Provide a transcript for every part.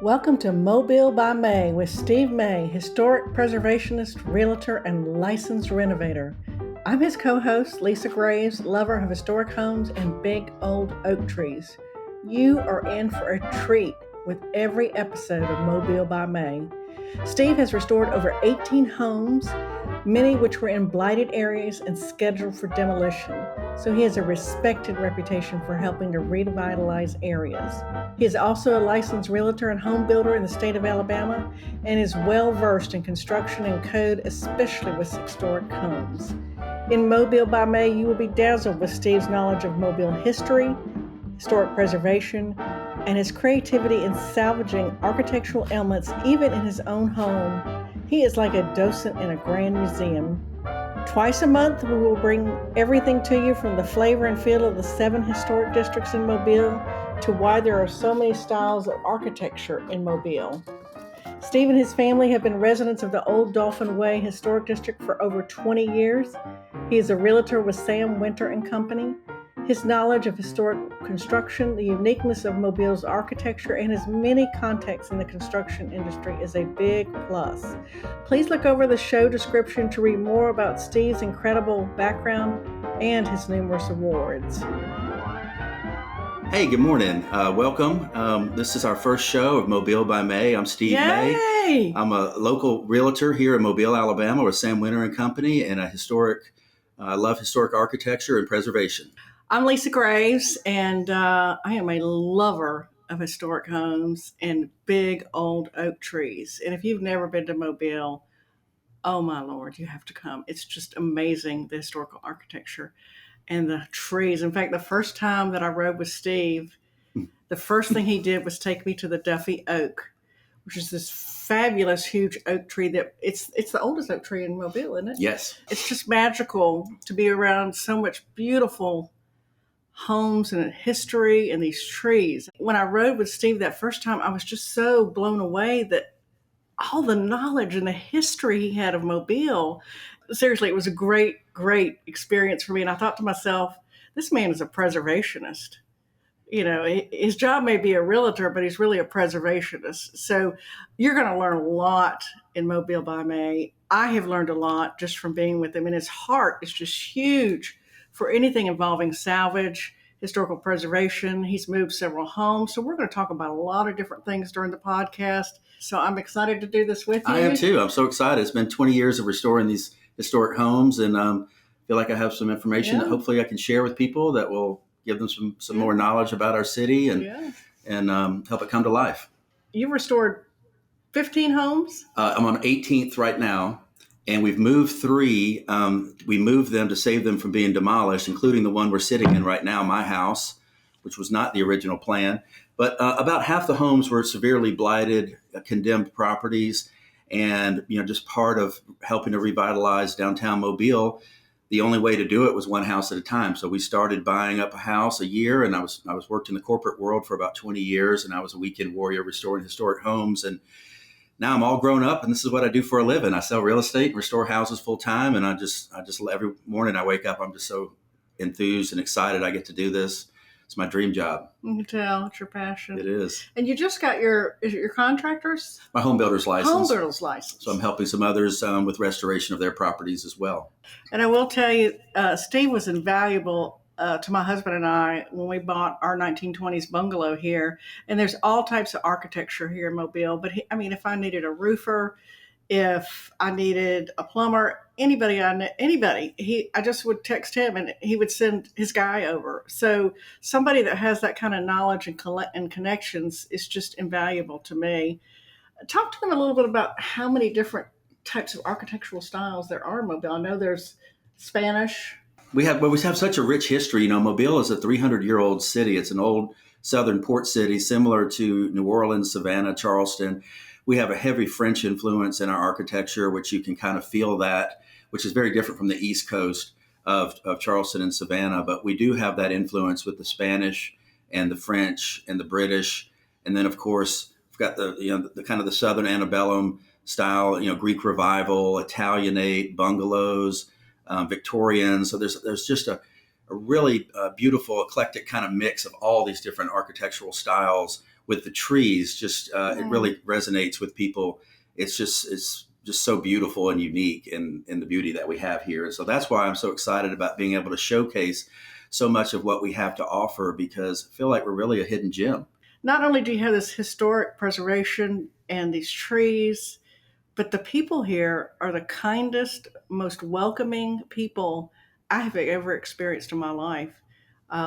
Welcome to Mobile by May with Steve May, historic preservationist, realtor, and licensed renovator. I'm his co-host, Lisa Graves, lover of historic homes and big old oak trees. You are in for a treat with every episode of Mobile by May. Steve has restored over 18 homes, many which were in blighted areas and scheduled for demolition. So he has a respected reputation for helping to revitalize areas. He is also a licensed realtor and home builder in the state of Alabama and is well versed in construction and code, especially with historic homes. In Mobile by May, you will be dazzled with Steve's knowledge of Mobile history, historic preservation, and his creativity in salvaging architectural elements even in his own home. He is like a docent in a grand museum. Twice a month, we will bring everything to you from the flavor and feel of the 7 historic districts in Mobile to why there are so many styles of architecture in Mobile. Steve and his family have been residents of the Old Dolphin Way Historic District for over 20 years. He is a realtor with Sam Winter and Company. His knowledge of historic construction, the uniqueness of Mobile's architecture, and his many contacts in the construction industry is a big plus. Please look over the show description to read more about Steve's incredible background and his numerous awards. Hey, good morning. Welcome. This is our first show of Mobile by May. I'm Steve May. I'm a local realtor here in Mobile, Alabama with Sam Winter and Company, and I love historic architecture and preservation. I'm Lisa Graves, and I am a lover of historic homes and big old oak trees. And if you've never been to Mobile, oh my Lord, you have to come. It's just amazing, the historical architecture and the trees. In fact, the first time that I rode with Steve, the first thing he did was take me to the Duffy Oak, which is this fabulous, huge oak tree that it's the oldest oak tree in Mobile, isn't it? Yes. It's just magical to be around so much beautiful homes and history and these trees. When I rode with Steve that first time, I was just so blown away that all the knowledge and the history he had of Mobile. Seriously, it was a great experience for me. And I thought to myself, this man is a preservationist. You know, his job may be a realtor, but he's really a preservationist. So you're going to learn a lot in Mobile by May. I have learned a lot just from being with him. And his heart is just huge for anything involving salvage, historical preservation. He's moved several homes. So we're going to talk about a lot of different things during the podcast. So I'm excited to do this with you. I am too. I'm so excited. It's been 20 years of restoring these historic homes, and feel like I have some information that hopefully I can share with people that will give them some more knowledge about our city and help it come to life. You've restored 15 homes? I'm on 18th right now. And we've moved 3. We moved them to save them from being demolished, including the one we're sitting in right now, my house, which was not the original plan. But about half the homes were severely blighted, condemned properties, and just part of helping to revitalize downtown Mobile. The only way to do it was one house at a time. So we started buying up a house a year, and I was worked in the corporate world for about 20 years, and I was a weekend warrior restoring historic homes. And now I'm all grown up, and this is what I do for a living. I sell real estate and restore houses full time. And I just every morning I wake up, I'm just so enthused and excited I get to do this. It's my dream job. You can tell it's your passion. It is. And you just got your contractor's? My home builder's license. Home builder's license. So I'm helping some others with restoration of their properties as well. And I will tell you, Steve was invaluable to my husband and I when we bought our 1920s bungalow here. And there's all types of architecture here in Mobile. But if I needed a roofer, if I needed a plumber, anybody, I just would text him and he would send his guy over. So somebody that has that kind of knowledge and connections is just invaluable to me. Talk to them a little bit about how many different types of architectural styles there are in Mobile. I know there's Spanish. We have such a rich history. Mobile is a 300-year-old city. It's an old southern port city, similar to New Orleans, Savannah, Charleston. We have a heavy French influence in our architecture, which you can kind of feel that, which is very different from the East Coast of Charleston and Savannah. But we do have that influence with the Spanish and the French and the British. And then, of course, we've got the kind of the Southern antebellum style, Greek Revival, Italianate, bungalows, Victorian. So there's just a really beautiful, eclectic kind of mix of all these different architectural styles with the trees. Just it really resonates with people. It's just so beautiful and unique in the beauty that we have here. And so that's why I'm so excited about being able to showcase so much of what we have to offer, because I feel like we're really a hidden gem. Not only do you have this historic preservation and these trees, but the people here are the kindest, most welcoming people I have ever experienced in my life.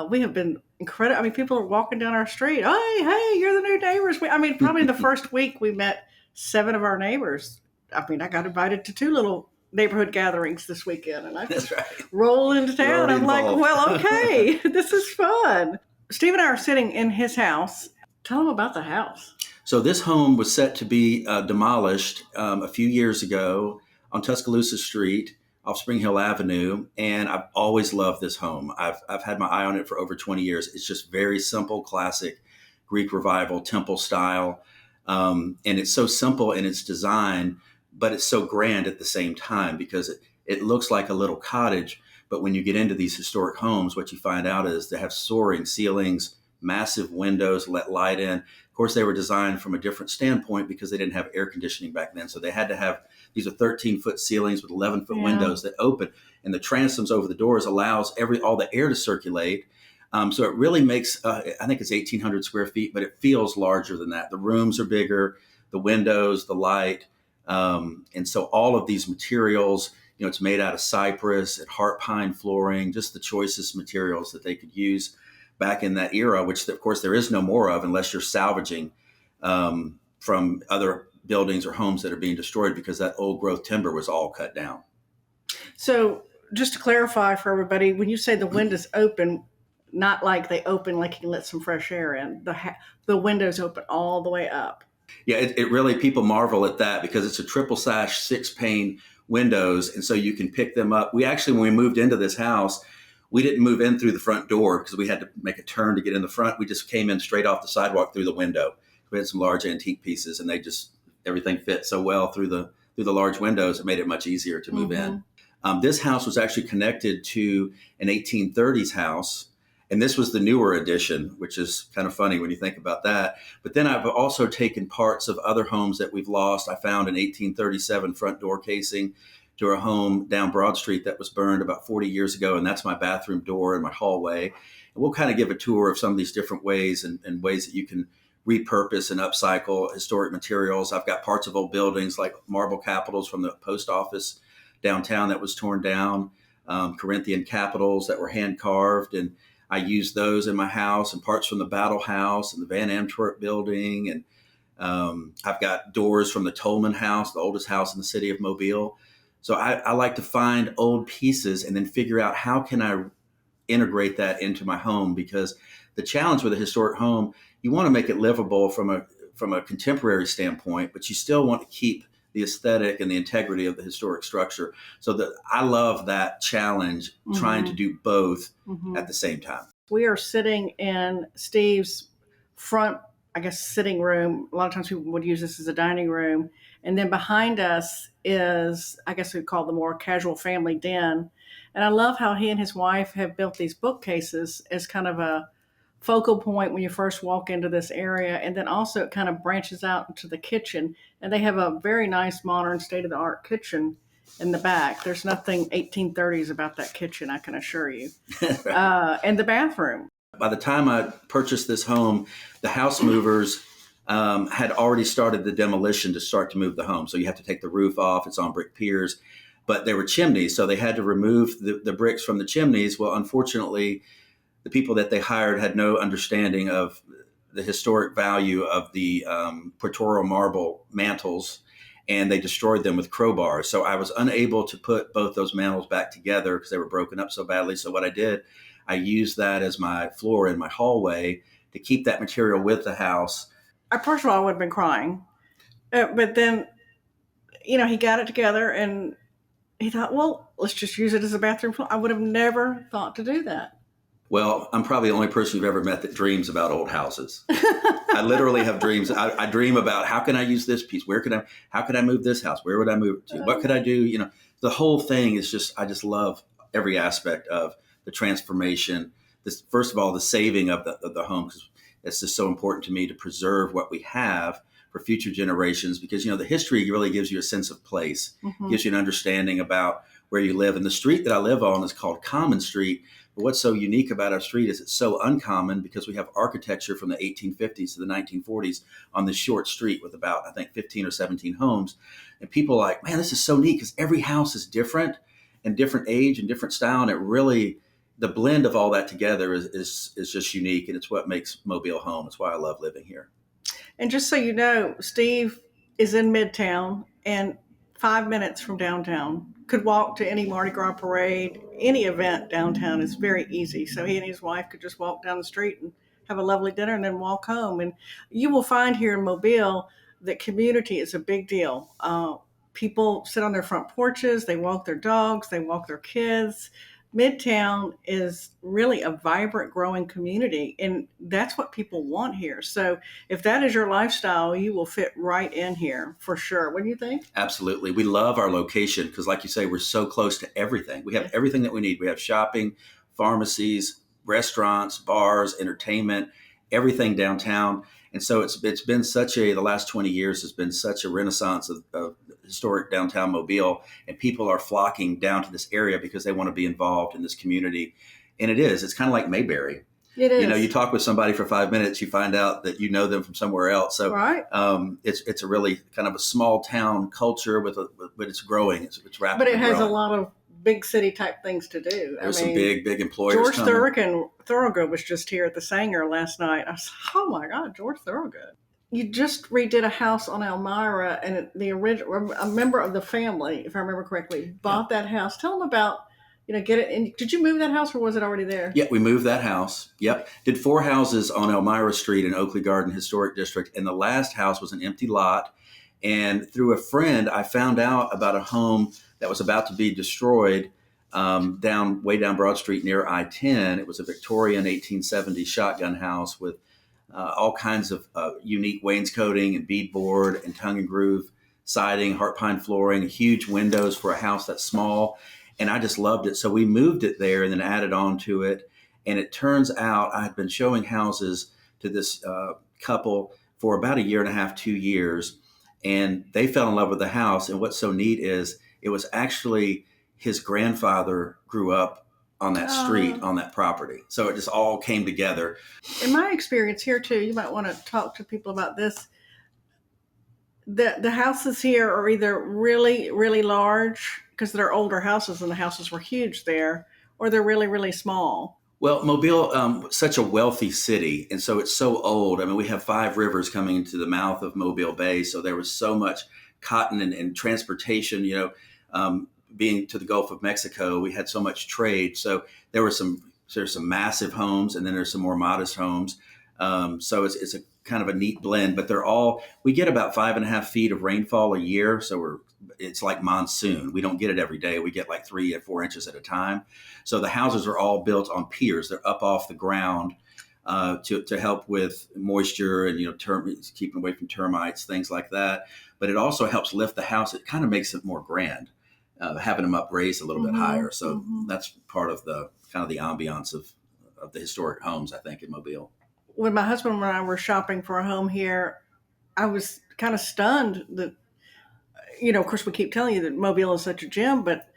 We have been incredible. I mean, people are walking down our street. Hey, you're the new neighbors. I mean, probably in the first week we met 7 of our neighbors. I mean, I got invited to 2 little neighborhood gatherings this weekend, and I That's just right. roll into You're town. already I'm like, involved. well, okay, this is fun. Steve and I are sitting in his house. Tell him about the house. So this home was set to be demolished a few years ago on Tuscaloosa Street off Spring Hill Avenue, and I've always loved this home. I've had my eye on it for over 20 years. It's just very simple, classic Greek Revival temple style, and it's so simple in its design, but it's so grand at the same time because it looks like a little cottage. But when you get into these historic homes, what you find out is they have soaring ceilings, massive windows let light in. Of course, they were designed from a different standpoint because they didn't have air conditioning back then. So they had to have, these are 13-foot ceilings with 11-foot windows that open, and the transoms over the doors allows all the air to circulate. So it really makes, I think it's 1,800 square feet, but it feels larger than that. The rooms are bigger, the windows, the light. And so all of these materials, it's made out of cypress and heart pine flooring, just the choicest materials that they could use back in that era, which of course there is no more of unless you're salvaging from other buildings or homes that are being destroyed, because that old growth timber was all cut down. So just to clarify for everybody, when you say the windows open, not like they open like you can let some fresh air in. The windows open all the way up. Yeah, it really, people marvel at that because it's a triple sash 6-pane windows, and so you can pick them up. We actually, when we moved into this house, we didn't move in through the front door because we had to make a turn to get in the front. We just came in straight off the sidewalk through the window. We had some large antique pieces, and everything fit so well through the large windows. It made it much easier to move in. This house was actually connected to an 1830s house, and this was the newer addition, which is kind of funny when you think about that. But then I've also taken parts of other homes that we've lost. I found an 1837 front door casing to a home down Broad Street that was burned about 40 years ago, and that's my bathroom door and my hallway. And we'll kind of give a tour of some of these different ways and ways that you can repurpose and upcycle historic materials. I've got parts of old buildings like marble capitals from the post office downtown that was torn down, Corinthian capitals that were hand carved, and I used those in my house, and parts from the Battle House and the Van Antwerp building. And I've got doors from the Tolman House, the oldest house in the city of Mobile. So I like to find old pieces and then figure out how can I integrate that into my home, because the challenge with a historic home, you want to make it livable from a contemporary standpoint, but you still want to keep the aesthetic and the integrity of the historic structure. So I love that challenge, trying to do both at the same time. We are sitting in Steve's front, I guess, sitting room. A lot of times people would use this as a dining room. And then behind us is, I guess we'd call the more casual family den. And I love how he and his wife have built these bookcases as kind of a focal point when you first walk into this area. And then also it kind of branches out into the kitchen. And they have a very nice, modern, state-of-the-art kitchen in the back. There's nothing 1830s about that kitchen, I can assure you. And the bathroom. By the time I purchased this home, the house movers had already started the demolition to start to move the home. So you have to take the roof off. It's on brick piers, but there were chimneys. So they had to remove the bricks from the chimneys. Well, unfortunately, the people that they hired had no understanding of the historic value of the Portorio marble mantles, and they destroyed them with crowbars. So I was unable to put both those mantles back together because they were broken up so badly. So what I did, I used that as my floor in my hallway to keep that material with the house. First of all, I would have been crying. But then, he got it together and he thought, well, let's just use it as a bathroom floor. I would have never thought to do that. Well, I'm probably the only person you've ever met that dreams about old houses. I literally have dreams. I dream about how can I use this piece? How could I move this house? Where would I move it to? What could I do? The whole thing is I just love every aspect of the transformation. First of all, the saving of the home, because it's just so important to me to preserve what we have for future generations, because the history really gives you a sense of place, gives you an understanding about where you live. And the street that I live on is called Common Street. But what's so unique about our street is it's so uncommon because we have architecture from the 1850s to the 1940s on this short street with about, I think, 15 or 17 homes. And people are like, man, this is so neat because every house is different and different age and different style. And it really, the blend of all that together is just unique. And it's what makes Mobile home. It's why I love living here. And just so you know, Steve is in Midtown and 5 minutes from downtown. Could walk to any Mardi Gras parade, any event downtown is very easy. So he and his wife could just walk down the street and have a lovely dinner and then walk home. And you will find here in Mobile that community is a big deal. People sit on their front porches, they walk their dogs, they walk their kids. Midtown is really a vibrant, growing community, and that's what people want here. So, if that is your lifestyle, you will fit right in here for sure. What do you think? Absolutely. We love our location because, like you say, we're so close to everything. We have everything that we need. We have shopping, pharmacies, restaurants, bars, entertainment, everything downtown. And so it's been the last 20 years has been such a renaissance of historic downtown Mobile, and people are flocking down to this area because they want to be involved in this community. And it's kind of like Mayberry. It is. You talk with somebody for 5 minutes, you find out that you know them from somewhere else. So right. It's a really kind of a small town culture but it's growing. It's rapidly But it has growing. a lot of big city type things to do. There's some big employers George coming. Thorogood was just here at the Sanger last night. I was, oh my God, George Thorogood. You just redid a house on Elmira, and the original, a member of the family, if I remember correctly, bought that house. Tell them about, get it. And did you move that house or was it already there? Yeah, we moved that house. Yep. Did 4 houses on Elmira Street in Oakley Garden Historic District. And the last house was an empty lot. And through a friend, I found out about a home that was about to be destroyed way down Broad Street near I-10. It was a Victorian 1870 shotgun house with all kinds of unique wainscoting and beadboard and tongue and groove siding, heart pine flooring, huge windows for a house that's small. And I just loved it. So we moved it there and then added on to it. And it turns out I had been showing houses to this couple for about 1.5 2 years. And they fell in love with the house. And what's so neat is it was actually his grandfather grew up on that street, on that property. So it just all came together. In my experience here too, you might want to talk to people about this. The houses here are either really, really large because they're older houses and the houses were huge there, or they're really, really small. Well, Mobile, such a wealthy city, and so it's so old. I mean, we have 5 rivers coming into the mouth of Mobile Bay, so there was so much cotton and transportation, being to the Gulf of Mexico, we had so much trade. So there's some massive homes, and then there's some more modest homes. So it's a kind of a neat blend, but we get about 5.5 feet of rainfall a year. So it's like monsoon. We don't get it every day. We get like 3 or 4 inches at a time. So the houses are all built on piers. They're up off the ground to help with moisture and, keeping away from termites, things like that. But it also helps lift the house. It kind of makes it more grand, having them up raised a little bit higher. So that's part of the kind of the ambiance of the historic homes, I think, in Mobile. When my husband and I were shopping for a home here, I was kind of stunned that, of course, we keep telling you that Mobile is such a gem, but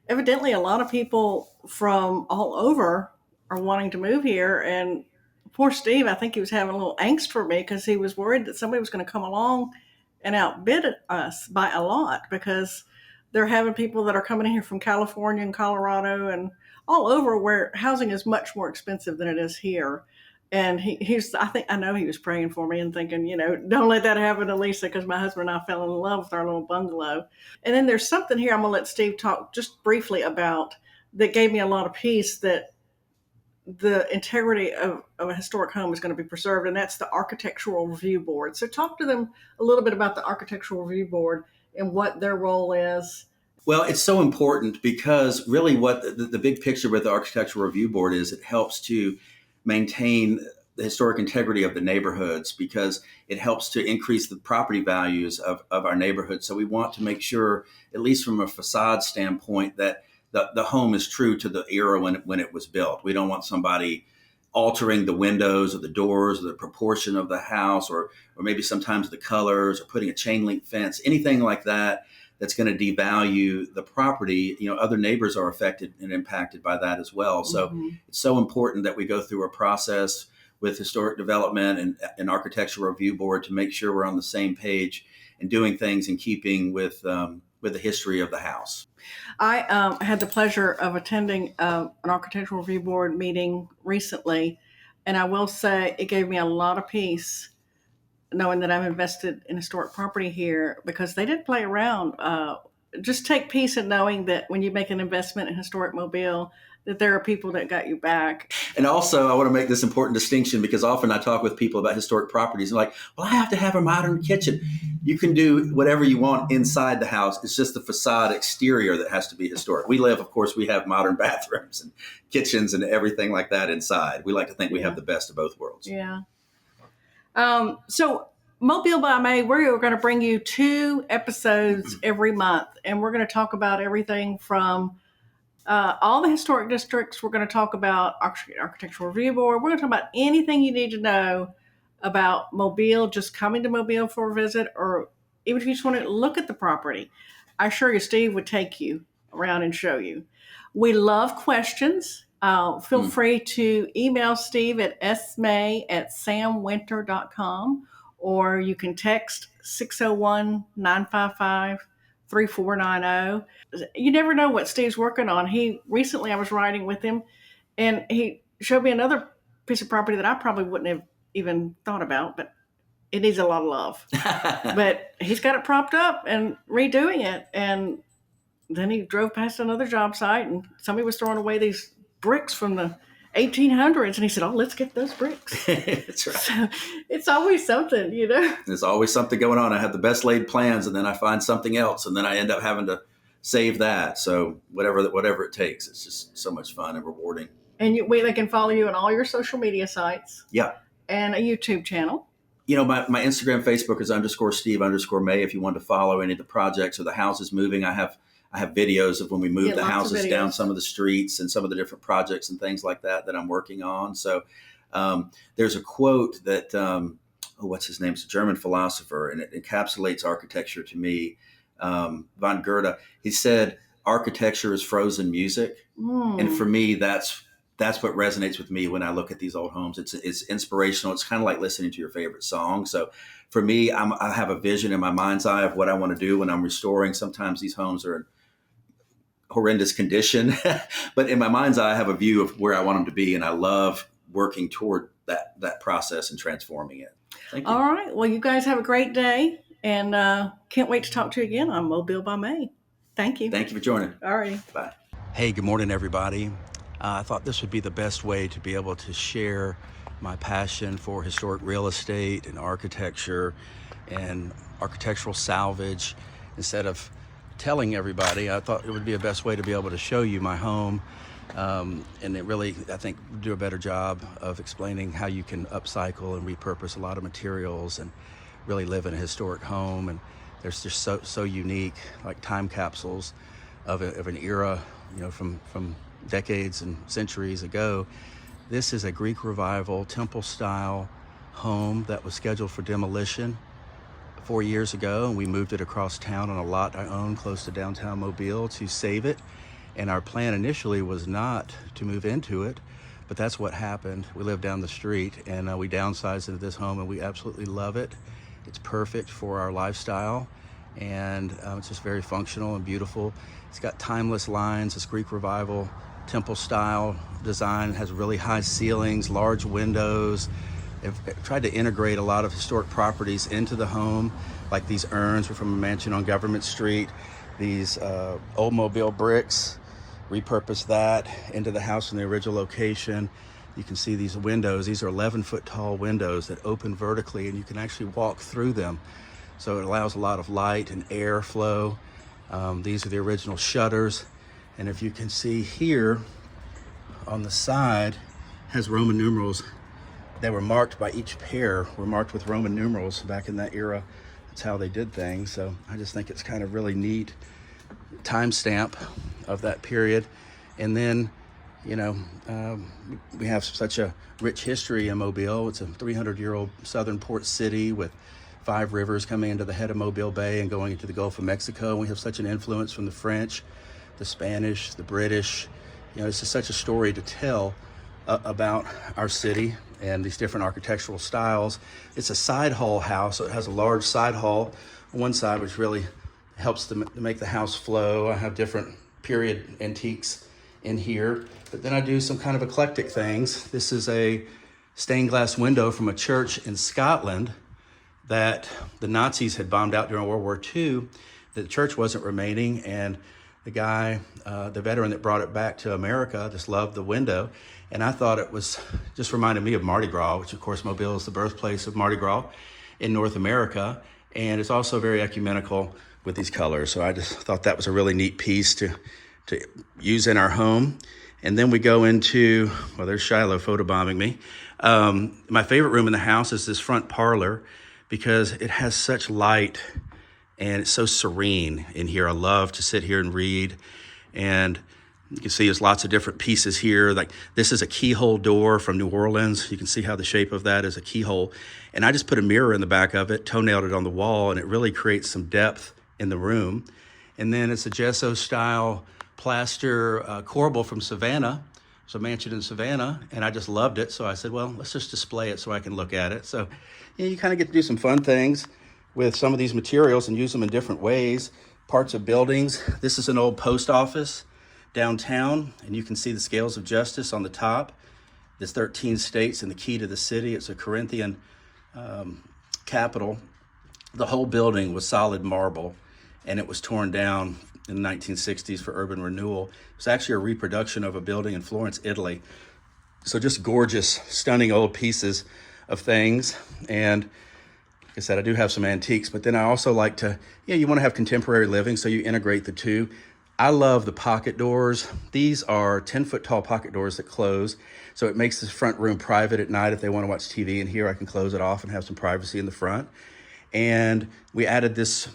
evidently a lot of people from all over are wanting to move here. And poor Steve, I think he was having a little angst for me because he was worried that somebody was going to come along and outbid us by a lot, because they're having people that are coming in here from California and Colorado and all over, where housing is much more expensive than it is here. And I know he was praying for me and thinking, don't let that happen to Lisa, because my husband and I fell in love with our little bungalow. And then there's something here I'm going to let Steve talk just briefly about that gave me a lot of peace, that the integrity of a historic home is going to be preserved, and that's the Architectural Review Board. So talk to them a little bit about the Architectural Review Board and what their role is. Well, it's so important because really what the big picture with the Architectural Review Board is, it helps to maintain the historic integrity of the neighborhoods, because it helps to increase the property values of our neighborhoods. So we want to make sure, at least from a facade standpoint, that the home is true to the era when it was built. We don't want somebody altering the windows or the doors or the proportion of the house, or maybe sometimes the colors, or putting a chain link fence, anything like that that's going to devalue the property, other neighbors are affected and impacted by that as well. So it's so important that we go through a process with historic development and an architectural review board to make sure we're on the same page and doing things in keeping with the history of the house. I had the pleasure of attending an architectural review board meeting recently, and I will say it gave me a lot of peace knowing that I'm invested in historic property here, because they didn't play around. Just take peace in knowing that when you make an investment in historic Mobile, that there are people that got you back. And also, I want to make this important distinction, because often I talk with people about historic properties and like, well, I have to have a modern kitchen. You can do whatever you want inside the house. It's just the facade exterior that has to be historic. Of course, we have modern bathrooms and kitchens and everything like that inside. We like to think we have the best of both worlds. Yeah. So Mobile by May, we're going to bring you 2 episodes every month, and we're going to talk about everything from all the historic districts. We're going to talk about architectural review board. We're going to talk about anything you need to know about Mobile, just coming to Mobile for a visit, or even if you just want to look at the property. I assure you, Steve would take you around and show you. We love questions. Feel free to email Steve at smay@samwinter.com, or you can text 601-955-3490. You never know what Steve's working on. I was riding with him, and he showed me another piece of property that I probably wouldn't have even thought about, but it needs a lot of love. But he's got it propped up and redoing it. And then he drove past another job site, and somebody was throwing away these bricks from the 1800s, and he said, "Oh, let's get those bricks." That's right. So it's always something, There's always something going on. I have the best laid plans, and then I find something else, and then I end up having to save that. So whatever it takes, it's just so much fun and rewarding. And they can follow you on all your social media sites. Yeah. And a YouTube channel. My Instagram, Facebook is _Steve_May. If you want to follow any of the projects or the houses moving, I have videos of when we move the houses down some of the streets and some of the different projects and things like that I'm working on. So there's a quote that, what's his name? It's a German philosopher, and it encapsulates architecture to me. Von Goethe, he said, architecture is frozen music. And for me, that's what resonates with me when I look at these old homes. It's inspirational. It's kind of like listening to your favorite song. So for me, I have a vision in my mind's eye of what I want to do when I'm restoring. Sometimes these homes are in horrendous condition, but in my mind's eye, I have a view of where I want them to be, and I love working toward that process and transforming it. Thank you. All right. Well, you guys have a great day, and can't wait to talk to you again on Mobile by May. Thank you. Thank you for joining. All righty. Bye. Hey, good morning, everybody. I thought this would be the best way to be able to share my passion for historic real estate and architecture and architectural salvage. Instead of telling everybody, I thought it would be a best way to be able to show you my home. And it really, I think, do a better job of explaining how you can upcycle and repurpose a lot of materials and really live in a historic home. And they're just so unique, like time capsules of an era, from decades and centuries ago. This is a Greek Revival temple style home that was scheduled for demolition 4 years ago, and we moved it across town on a lot I own close to downtown Mobile to save it. And our plan initially was not to move into it, but that's what happened. We live down the street, and we downsized into this home, and we absolutely love it. It's perfect for our lifestyle, and it's just very functional and beautiful. It's got timeless lines. It's Greek Revival temple style design. It has really high ceilings, large windows. I've tried to integrate a lot of historic properties into the home, like these urns were from a mansion on Government Street. These old Mobile bricks, repurposed that into the house in the original location. You can see these windows. These are 11-foot tall windows that open vertically, and you can actually walk through them. So it allows a lot of light and air flow. These are the original shutters. And if you can see here on the side, has Roman numerals. They were marked by each pair, were marked with Roman numerals back in that era. That's how they did things. So I just think it's kind of really neat timestamp of that period. And then You know, we have such a rich history in Mobile. It's a 300-year-old southern port city with 5 rivers coming into the head of Mobile Bay and going into the Gulf of Mexico. We have such an influence from the French, the Spanish, the British. You know, it's just such a story to tell about our city and these different architectural styles. It's a side hall house, so it has a large side hall on one side, which really helps to make the house flow. I have different period antiques in here, but then I do some kind of eclectic things. This is a stained glass window from a church in Scotland that the Nazis had bombed out during World War II. The church wasn't remaining, and the guy, the veteran that brought it back to America, just loved the window. And I thought it was, just reminded me of Mardi Gras, which of course Mobile is the birthplace of Mardi Gras in North America. And it's also very ecumenical with these colors. So I just thought that was a really neat piece to use in our home. And then we go into, well, there's Shiloh photobombing me. My favorite room in the house is this front parlor because it has such light and it's so serene in here. I love to sit here and read. And you can see there's lots of different pieces here. Like this is a keyhole door from New Orleans. You can see how the shape of that is a keyhole. And I just put a mirror in the back of it, toenailed it on the wall, and it really creates some depth in the room. And then it's a gesso style plaster corbel from Savannah. It's a mansion in Savannah, and I just loved it. So I said, well, let's just display it so I can look at it. So you kind of get to do some fun things with some of these materials and use them in different ways. Parts of buildings. This is an old post office downtown, and you can see the scales of justice on the top. There's 13 states and the key to the city. It's a Corinthian capital. The whole building was solid marble, and it was torn down in the 1960s for urban renewal. It was actually a reproduction of a building in Florence, Italy. So just gorgeous, stunning old pieces of things. And like I said, I do have some antiques, but then I also like to, you want to have contemporary living, so you integrate the two. I love the pocket doors. These are 10-foot tall pocket doors that close. So it makes this front room private at night. If they want to watch TV in here, I can close it off and have some privacy in the front. And we added this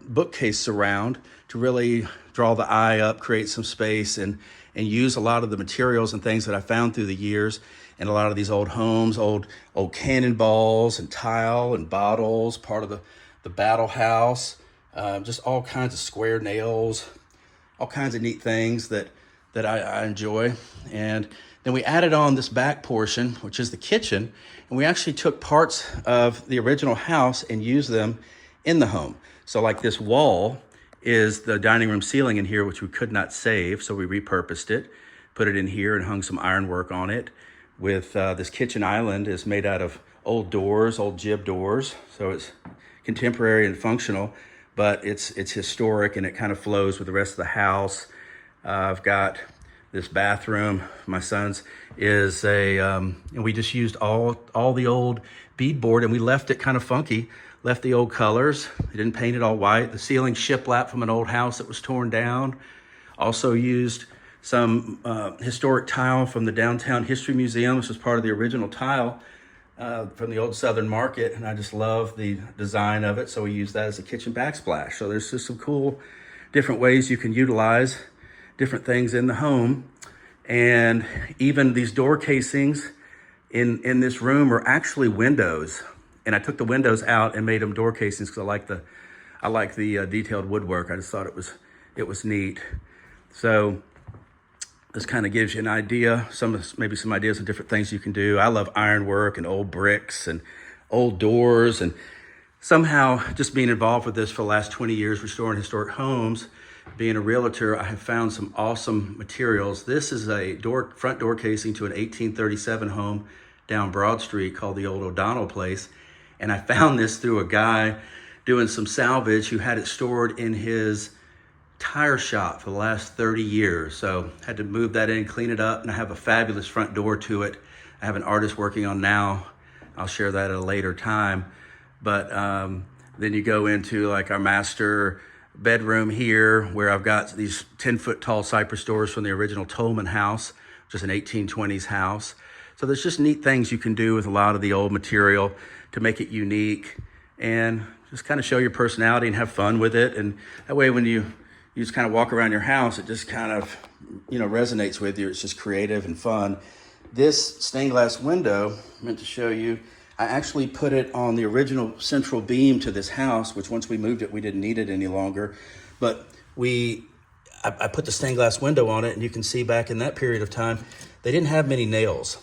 bookcase surround to really draw the eye up, create some space, and use a lot of the materials and things that I found through the years in a lot of these old homes, old cannonballs and tile and bottles, part of the battle house, just all kinds of square nails, all kinds of neat things that I enjoy. And then we added on this back portion, which is the kitchen, and we actually took parts of the original house and used them in the home. So like this wall is the dining room ceiling in here, which we could not save, so we repurposed it, put it in here and hung some ironwork on it. With this kitchen island is made out of old doors, old jib doors, so it's contemporary and functional, but it's historic and it kind of flows with the rest of the house. I've got this bathroom, my son's, is and we just used all the old beadboard, and we left it kind of funky, left the old colors. We didn't paint it all white. The ceiling shiplap from an old house that was torn down. Also used some historic tile from the Downtown History Museum. This was part of the original tile from the old Southern Market, and I just love the design of it, so we use that as a kitchen backsplash. So there's just some cool different ways you can utilize different things in the home. And even these door casings in this room are actually windows. And I took the windows out and made them door casings because I like the detailed woodwork. I just thought it was neat. So this kind of gives you an idea, maybe some ideas of different things you can do. I love ironwork and old bricks and old doors, and somehow just being involved with this for the last 20 years, restoring historic homes. Being a realtor, I have found some awesome materials. This is a front door casing to an 1837 home down Broad Street called the Old O'Donnell Place. And I found this through a guy doing some salvage who had it stored in his tire shop for the last 30 years. So had to move that in, clean it up, and I have a fabulous front door to it. I have an artist working on now. I'll share that at a later time. But then you go into like our master bedroom here, where I've got these 10-foot tall cypress doors from the original Tolman house, which is an 1820s house. So there's just neat things you can do with a lot of the old material to make it unique and just kind of show your personality and have fun with it. And that way when you you just kind of walk around your house, it just kind of, resonates with you. It's just creative and fun. This stained glass window, I meant to show you, I actually put it on the original central beam to this house, which once we moved it, we didn't need it any longer. But I put the stained glass window on it, and you can see back in that period of time, they didn't have many nails.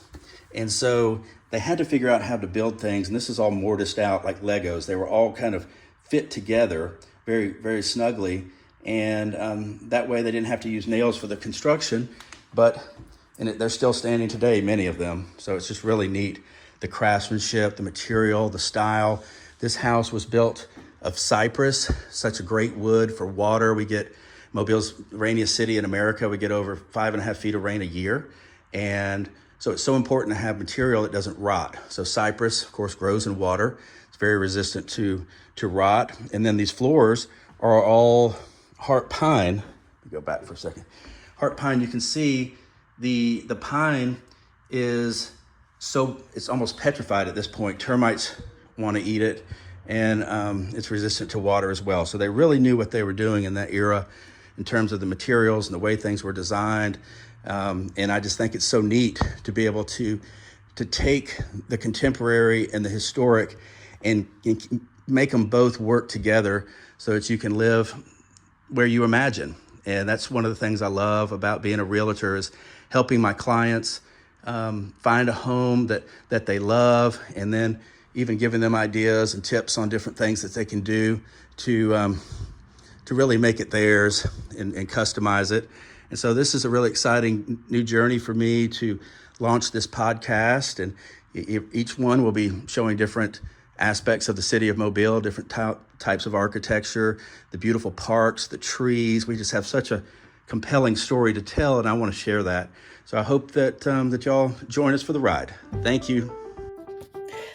And so they had to figure out how to build things. And this is all mortised out like Legos. They were all kind of fit together very, very snugly. And that way they didn't have to use nails for the construction, they're still standing today, many of them. So it's just really neat. The craftsmanship, the material, the style. This house was built of cypress, such a great wood for water. Mobile's rainiest city in America. We get over 5.5 feet of rain a year. And so it's so important to have material that doesn't rot. So cypress, of course, grows in water. It's very resistant to rot. And then these floors are all heart pine. Let me go back for a second. Heart pine, you can see the pine is it's almost petrified at this point. Termites want to eat it, and it's resistant to water as well. So they really knew what they were doing in that era in terms of the materials and the way things were designed. And I just think it's so neat to be able to take the contemporary and the historic and make them both work together so that you can live where you imagine. And that's one of the things I love about being a realtor, is helping my clients find a home that they love, and then even giving them ideas and tips on different things that they can do to really make it theirs and customize it. And so this is a really exciting new journey for me to launch this podcast, and each one will be showing different aspects of the city of Mobile, different types of architecture, the beautiful parks, the trees. We just have such a compelling story to tell, and I want to share that. So I hope that y'all join us for the ride. Thank you.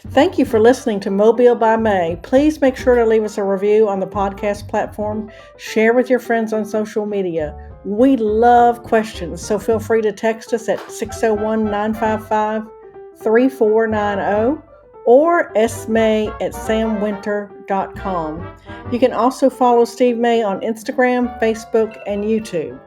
Thank you for listening to Mobile by May. Please make sure to leave us a review on the podcast platform. Share with your friends on social media. We love questions, so feel free to text us at 601-955-3490 or smay@samwinter.com. You can also follow Steve May on Instagram, Facebook, and YouTube.